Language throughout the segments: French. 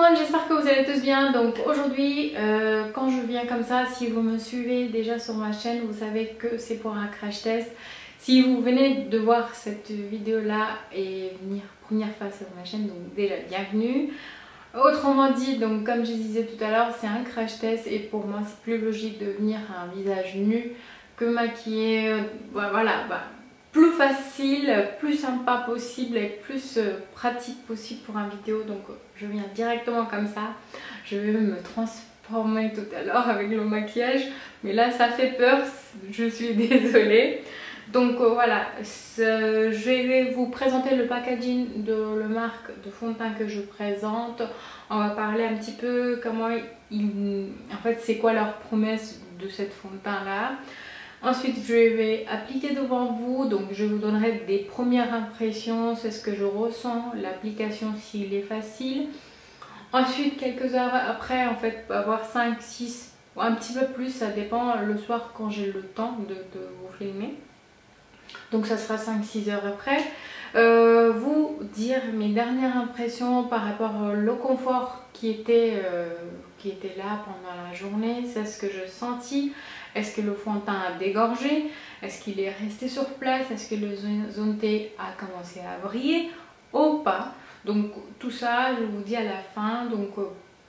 monde, j'espère que vous allez tous bien. Donc aujourd'hui, quand je viens comme ça, si vous me suivez déjà sur ma chaîne, vous savez que c'est pour un crash test. Si vous venez de voir cette vidéo là et venir première fois sur ma chaîne, donc déjà bienvenue. Autrement dit, donc comme je disais tout à l'heure, c'est un crash test et pour moi c'est plus logique de venir à un visage nu que maquillé. Voilà, plus facile, plus sympa possible et plus pratique possible pour une vidéo. Donc je viens directement comme ça. Je vais me transformer tout à l'heure avec le maquillage, mais là ça fait peur, je suis désolée. Donc voilà, je vais vous présenter le packaging de la marque de fond de teint que je présente. On va parler un petit peu comment en fait c'est quoi leur promesse de cette fond de teint là. Ensuite je vais appliquer devant vous, donc je vous donnerai des premières impressions, c'est ce que je ressens, l'application s'il est facile. Ensuite quelques heures après, en fait avoir 5, 6 ou un petit peu plus, ça dépend le soir quand j'ai le temps de vous filmer. Donc ça sera 5-6 heures après. Vous dire mes dernières impressions par rapport au confort qui était là pendant la journée. C'est ce que je sentis. Est-ce que le fond de teint a dégorgé? Est-ce qu'il est resté sur place? Est-ce que le zone T a commencé à briller ou pas? Donc tout ça je vous dis à la fin. Donc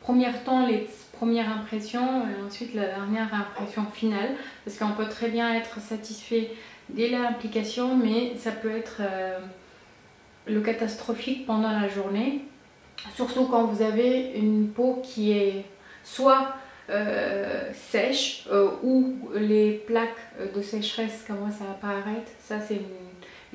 premier temps les premières impressions et ensuite la dernière impression finale, parce qu'on peut très bien être satisfait dès l'application, mais ça peut être le catastrophique pendant la journée, surtout quand vous avez une peau qui est soit sèche ou les plaques de sécheresse commencent à apparaître. Ça c'est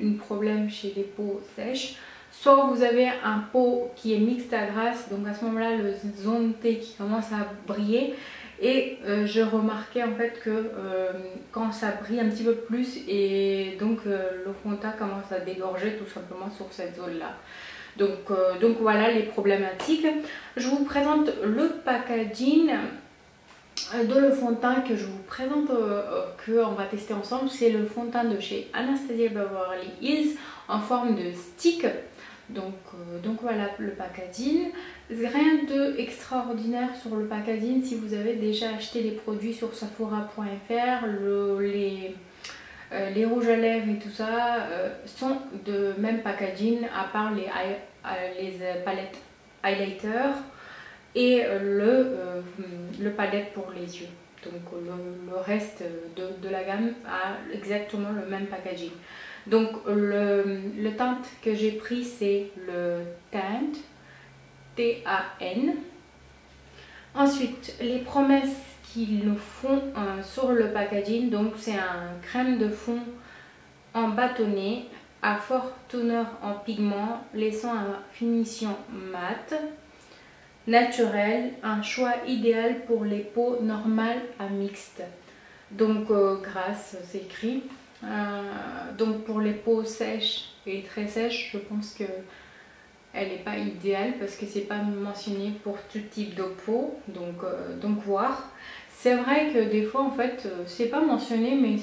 un problème chez les peaux sèches. Soit vous avez un peau qui est mixte à grasse, donc à ce moment là le zone T qui commence à briller. Et je remarquais en fait que quand ça brille un petit peu plus et donc le fond de teint commence à dégorger tout simplement sur cette zone là. Donc voilà les problématiques. Je vous présente le packaging de le fond de teint que je vous présente, qu'on va tester ensemble. C'est le fond de teint de chez Anastasia Beverly Hills en forme de stick. Donc voilà le packaging. Rien de extraordinaire sur le packaging. Si vous avez déjà acheté les produits sur Sephora.fr, les rouges à lèvres et tout ça sont de même packaging, à part les palettes highlighter et le palette pour les yeux. Donc le reste de la gamme a exactement le même packaging. Donc le teinte que j'ai pris c'est le Tint, T-A-N. Ensuite les promesses qu'ils nous font sur le packaging, donc c'est un crème de fond en bâtonnet à fort teneur en pigment, laissant une finition mate, naturelle, un choix idéal pour les peaux normales à mixtes. Donc grasse c'est écrit. Donc pour les peaux sèches et très sèches, je pense que elle n'est pas idéale parce que c'est pas mentionné pour tout type de peau. Donc voir. C'est vrai que des fois en fait c'est pas mentionné, mais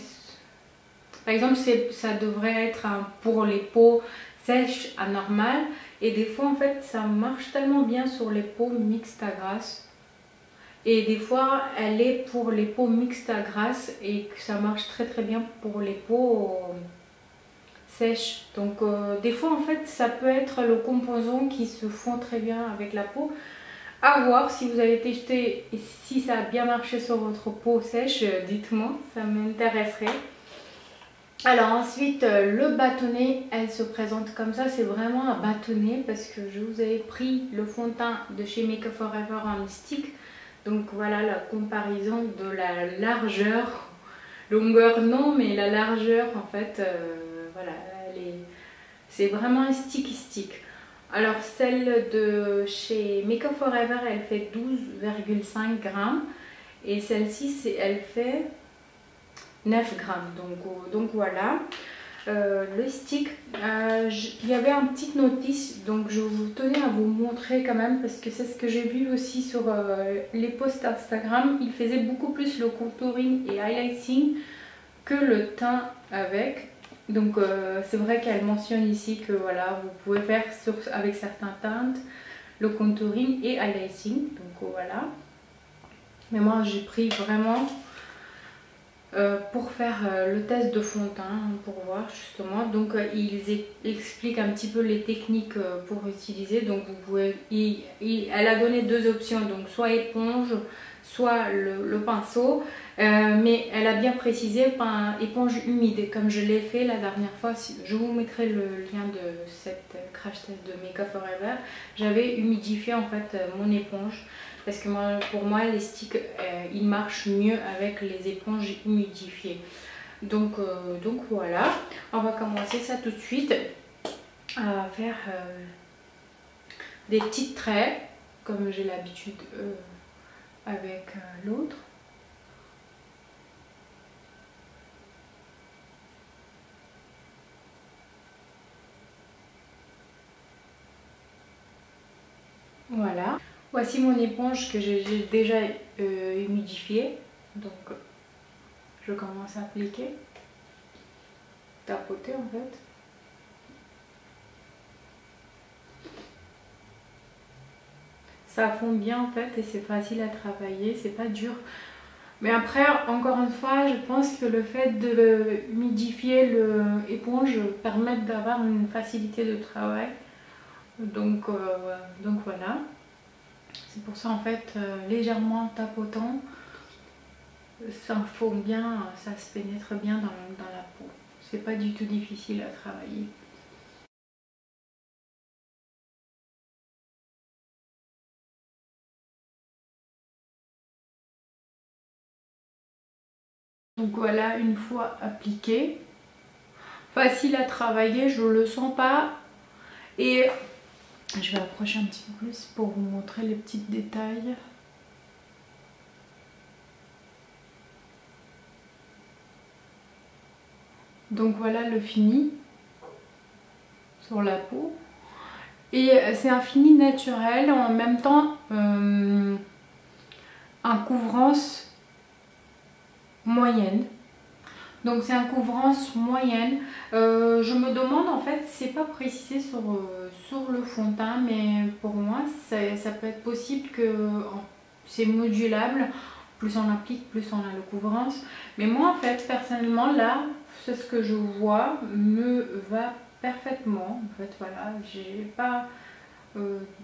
par exemple ça devrait être pour les peaux sèches à normales, et des fois en fait ça marche tellement bien sur les peaux mixtes à grasses. Et des fois elle est pour les peaux mixtes à grasse et que ça marche très bien pour les peaux sèches. Donc des fois en fait ça peut être le composant qui se fond très bien avec la peau. À voir si vous avez testé et si ça a bien marché sur votre peau sèche, dites-moi, ça m'intéresserait. Alors ensuite le bâtonnet, elle se présente comme ça, c'est vraiment un bâtonnet parce que je vous avais pris le fond de teint de chez Make Up For Ever en stick. Donc voilà la comparaison de la largeur, longueur non, mais la largeur en fait, voilà, c'est vraiment un stick. Alors celle de chez Make Up For Ever, elle fait 12,5 grammes et celle-ci elle fait 9 grammes. Donc voilà. Le stick, il y avait une petite notice, donc je vous tenais à vous montrer quand même parce que c'est ce que j'ai vu aussi sur les posts Instagram. Il faisait beaucoup plus le contouring et highlighting que le teint avec. Donc c'est vrai qu'elle mentionne ici que voilà, vous pouvez faire avec certains teintes le contouring et highlighting. Donc voilà. Mais moi j'ai pris vraiment pour faire le test de fond de teint, pour voir justement. Donc ils expliquent un petit peu les techniques pour utiliser. Donc vous pouvez, elle a donné deux options, donc soit éponge, soit le pinceau. Mais elle a bien précisé éponge humide, comme je l'ai fait la dernière fois. Je vous mettrai le lien de cette crash test de Make Up For Ever. J'avais humidifié en fait mon éponge. Parce que pour moi, les sticks, ils marchent mieux avec les éponges humidifiées. Donc voilà, on va commencer ça tout de suite à faire des petits traits, comme j'ai l'habitude avec l'autre. Voilà. Voici mon éponge que j'ai déjà humidifiée. Donc je commence à appliquer. Tapoter en fait. Ça fond bien en fait et c'est facile à travailler, c'est pas dur. Mais après, encore une fois, je pense que le fait de humidifier l'éponge permet d'avoir une facilité de travail. Donc voilà. C'est pour ça en fait, légèrement tapotant, ça fond bien, ça se pénètre bien dans la peau. C'est pas du tout difficile à travailler. Donc voilà, une fois appliqué, facile à travailler, je le sens pas. Et je vais approcher un petit peu plus pour vous montrer les petits détails. Donc voilà le fini sur la peau. Et c'est un fini naturel, en même temps un couvrance moyenne. Donc c'est un couvrance moyenne. Je me demande en fait, c'est pas précisé sur le fond de teint, mais pour moi ça peut être possible que c'est modulable. Plus on applique, plus on a le couvrance. Mais moi en fait personnellement là, c'est ce que je vois me va parfaitement. En fait voilà, j'ai pas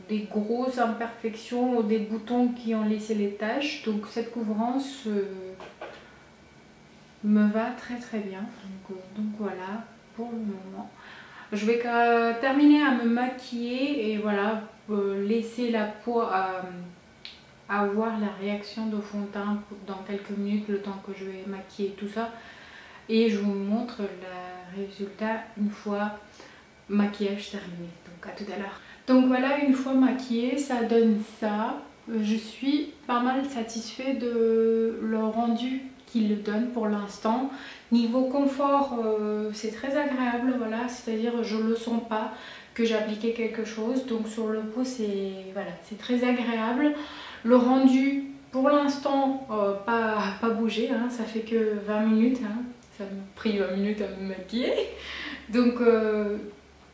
des grosses imperfections ou des boutons qui ont laissé les taches. Donc cette couvrance me va très bien. Donc voilà pour le moment. Je vais terminer à me maquiller et voilà, laisser la peau à voir la réaction de fond de teint dans quelques minutes, le temps que je vais maquiller tout ça. Et je vous montre le résultat une fois maquillage terminé. Donc à tout à l'heure. Donc voilà, une fois maquillée, ça donne ça. Je suis pas mal satisfait de le rendu qu'il donne pour l'instant. Niveau confort, c'est très agréable, voilà, c'est-à-dire je le sens pas que j'ai appliqué quelque chose. Donc sur le peau, c'est voilà, c'est très agréable. Le rendu, pour l'instant, pas bougé, hein, ça fait que 20 minutes, hein, ça m'a pris 20 minutes à me maquiller. Donc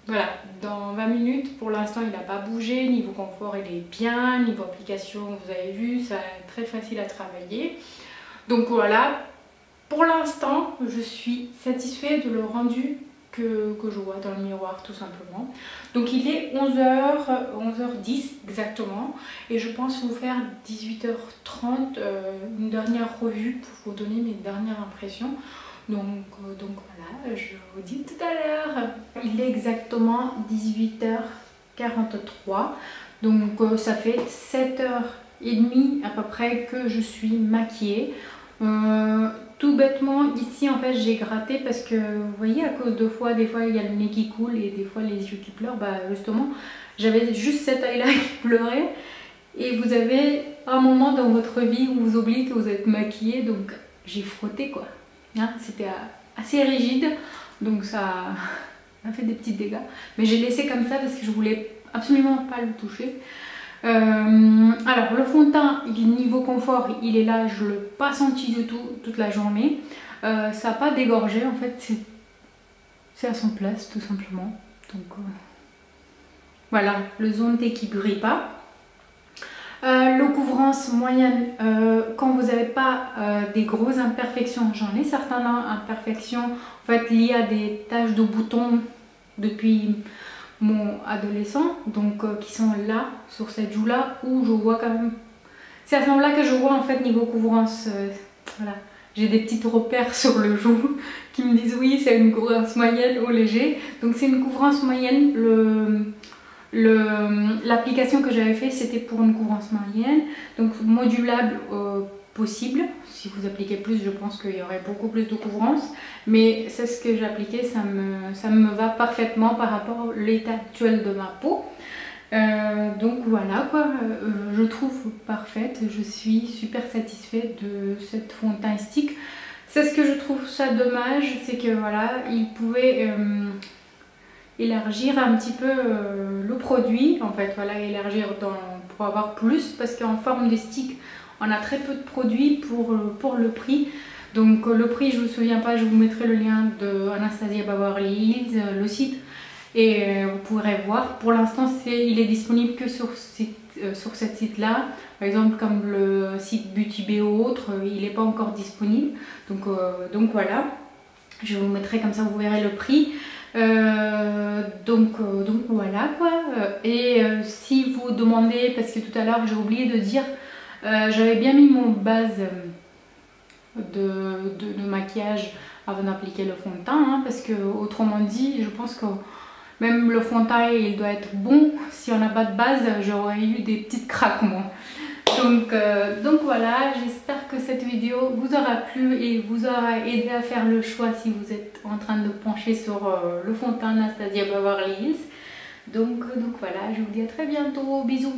voilà, dans 20 minutes, pour l'instant il n'a pas bougé, niveau confort il est bien, niveau application vous avez vu, c'est très facile à travailler. Donc voilà, pour l'instant je suis satisfaite de le rendu que je vois dans le miroir tout simplement. Donc il est 11h10 exactement et je pense vous faire 18h30 une dernière revue pour vous donner mes dernières impressions. Donc voilà, je vous dis tout à l'heure. Il est exactement 18h43. Donc ça fait 7h30 à peu près que je suis maquillée. Tout bêtement, ici en fait j'ai gratté parce que vous voyez, à cause de des fois il y a le nez qui coule et des fois les yeux qui pleurent. Bah justement, j'avais juste cet œil là qui pleurait. Et vous avez un moment dans votre vie où vous oubliez que vous êtes maquillée, donc j'ai frotté quoi. Hein, c'était assez rigide, donc ça a fait des petits dégâts. Mais j'ai laissé comme ça parce que je voulais absolument pas le toucher. Alors le fond de teint, niveau confort, il est là, je ne l'ai pas senti du tout toute la journée. Ça n'a pas dégorgé, en fait, c'est à son place tout simplement. Donc Voilà, le zone T qui brille pas. Le couvrance moyenne, quand vous n'avez pas des grosses imperfections, j'en ai certaines imperfections en fait liées à des taches de boutons depuis mon adolescent, donc qui sont là sur cette joue là, où je vois quand même, c'est à ce moment là que je vois en fait niveau couvrance, voilà, j'ai des petits repères sur le joue qui me disent oui c'est une couvrance moyenne ou léger, donc c'est une couvrance moyenne. L'application que j'avais fait c'était pour une couvrance moyenne, donc modulable possible. Si vous appliquez plus, je pense qu'il y aurait beaucoup plus de couvrance, mais c'est ce que j'ai appliqué, ça me va parfaitement par rapport à l'état actuel de ma peau. Donc voilà quoi, je trouve parfaite, je suis super satisfaite de cette fond de teint stick. C'est ce que je trouve ça dommage, c'est que voilà, il pouvait élargir un petit peu le produit, en fait, voilà, élargir pour avoir plus, parce qu'en forme de stick, on a très peu de produits pour le prix. Donc le prix, je ne me souviens pas, je vous mettrai le lien de Anastasia Beverly Hills, le site, et vous pourrez voir. Pour l'instant, il est disponible que sur cette site-là. Par exemple, comme le site Beauty Bay ou autre, il n'est pas encore disponible. Donc voilà, je vous mettrai comme ça, vous verrez le prix. Donc voilà quoi. Et si vous demandez, parce que tout à l'heure j'ai oublié de dire, j'avais bien mis mon base de maquillage avant d'appliquer le fond de teint, hein, parce que autrement dit, je pense que même le fond de teint il doit être bon. Si on n'a pas de base, j'aurais eu des petits craquements. Donc voilà, j'espère que cette vidéo vous aura plu et vous aura aidé à faire le choix si vous êtes en train de pencher sur le fond de teint Anastasia Beverly Hills. Donc voilà, je vous dis à très bientôt, bisous.